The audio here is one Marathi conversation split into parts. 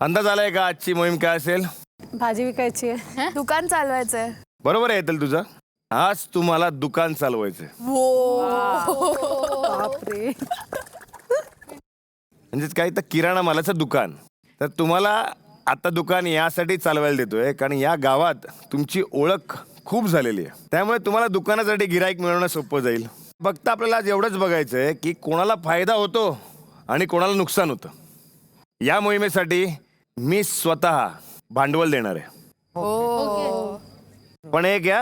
अंदाज आलाय का आजची मोहीम काय असेल? भाजी विकायची आहे. दुकान चालवायचंय. बरोबर आहे येतील तुझं. आज तुम्हाला दुकान चालवायचंय. बापरे. म्हणजेच काही तर किराणा मालाचं दुकान. तर तुम्हाला आता दुकान यासाठी चालवायला देतोय कारण या गावात तुमची ओळख खूप झालेली आहे. त्यामुळे तुम्हाला दुकानासाठी गिराईक मिळवणं सोपं जाईल. फक्त आपल्याला आज एवढंच बघायचं आहे की कोणाला फायदा होतो आणि कोणाला नुकसान होतं. या मोहिमेसाठी मी स्वतः भांडवल देणार आहे. पण एक या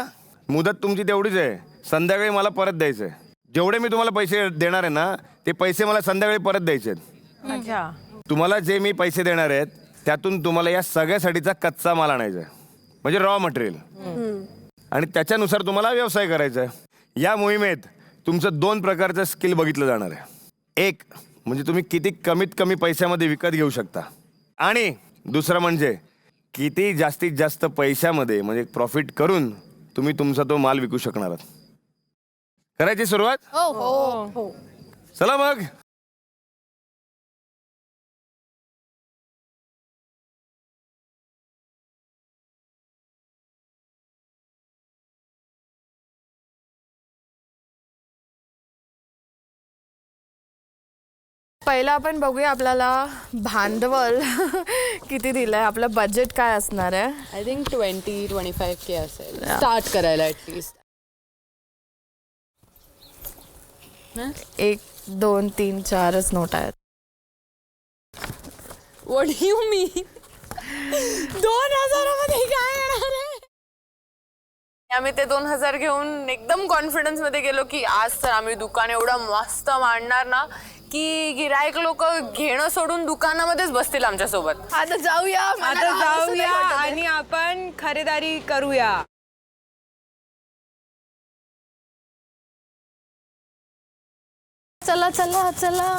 मुदत तुमची तेवढीच आहे. संध्याकाळी मला परत द्यायचं आहे. जेवढे मी तुम्हाला पैसे देणार आहे ना ते पैसे मला संध्याकाळी परत द्यायचे आहेत. अच्छा. तुम्हाला जे मी पैसे देणार आहेत त्यातून तुम्हाला या सगळ्यासाठीचा कच्चा माल आणायचा आहे, म्हणजे रॉ मटेरियल. आणि त्याच्यानुसार तुम्हाला व्यवसाय करायचा आहे. या मोहिमेत तुमचं 2 प्रकारचं स्किल बघितलं जाणार आहे. एक म्हणजे तुम्ही किती कमीत कमी पैशामध्ये विकत घेऊ शकता आणि दुसरं म्हणजे किती जास्तीत जास्त पैशामध्ये म्हणजे प्रॉफिट करून तुम्ही तुमचा तो माल विकू शकणार आहात. करायची सुरुवात? हो. चला मग. पहिला आपण बघूया आपल्याला भांडवल किती दिलंय, आपलं बजेट काय असणार आहे. आय थिंक 20-25K असेल स्टार्ट करायला ॲटलिस्ट. 1 2 3 4च नोट आहेत. व्हॉट डू यू मीन? 2000 मध्ये काय येणार आहे? आम्ही ते 2000 घेऊन एकदम कॉन्फिडन्स मध्ये गेलो की आज तर आम्ही दुकान एवढं मस्त मांडणार ना की गिराईक लोक घेणं सोडून दुकानामध्येच बसतील आमच्या सोबत. आता जाऊया आणि आपण खरेदारी करूया. चला चला चला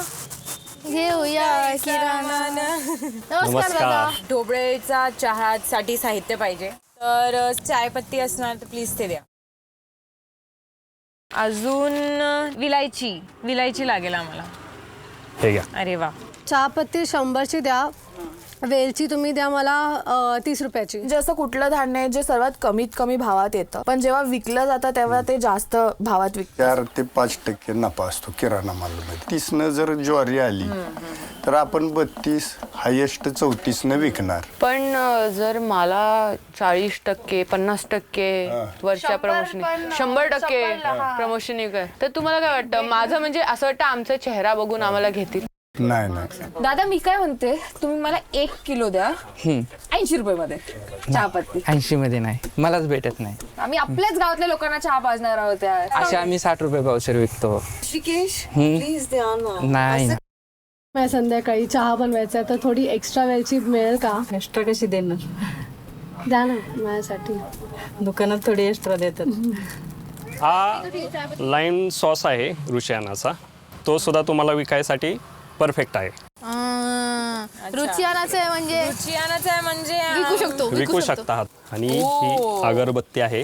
घेऊया किराणा. नमस्कार दादा. ढोबळेचा चहासाठी साहित्य पाहिजे, तर चायपत्ती असणार तर प्लीज ते द्या. अजून विलायची लागेल आम्हाला. हे घ्या. अरे वा. चहापत्ती 100ची द्या. वेलची तुम्ही द्या मला 30 रुपयाची. म्हणजे असं कुठलं धान्य आहे जे सर्वात कमीत कमी भावात येतं पण जेव्हा विकलं जातं तेव्हा ते जास्त भावात विकतं. 4 ते 5% नफा असतो किराणा मालामध्ये. 30 जर ज्वारी आली तर आपण 32 हायेस्ट 34 विकणार. पण जर मला 40% 50% वरच्या प्रमोशन 100% प्रमोशन काय, तर तुम्हाला काय वाटतं? माझं म्हणजे असं वाटतं आमचा चेहरा बघून आम्हाला घेतील. नाही. दादा मी काय म्हणते, तुम्ही मला 1 किलो द्या 80 रुपये मध्ये चहापत्ती. 80 मध्ये नाही, मलाच भेटत नाही. आम्ही आपल्याच गावातल्या लोकांना चहा पाजणार आहोत. अशा आम्ही 60 रुपये पावशेर विकतो. प्लीज द्या ना. नाही मला संध्याकाळी चहा बनवायचा आहे तर थोडी एक्स्ट्रा वेलची मिळेल का? एक्स्ट्रा कशी देणार? द्या ना माझ्यासाठी. दुकानात थोडी एक्स्ट्रा देतात. हा लाईम सॉस आहे रुचियानाचा, तो सुद्धा तुम्हाला विकायसाठी परफेक्ट आहे. रुचियानाचं आहे म्हणजे विकू शकता आहात. आणि ही अगरबत्ती आहे,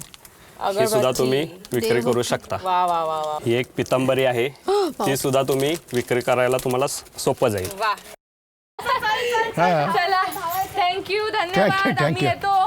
ही सुद्धा तुम्ही विक्री करू शकता. वा वा वा वा. ही एक पितांबरी आहे, ती सुद्धा तुम्ही विक्री करायला तुम्हाला सोपं जाईल. चला थँक्यू, धन्यवाद. आम्ही येतो.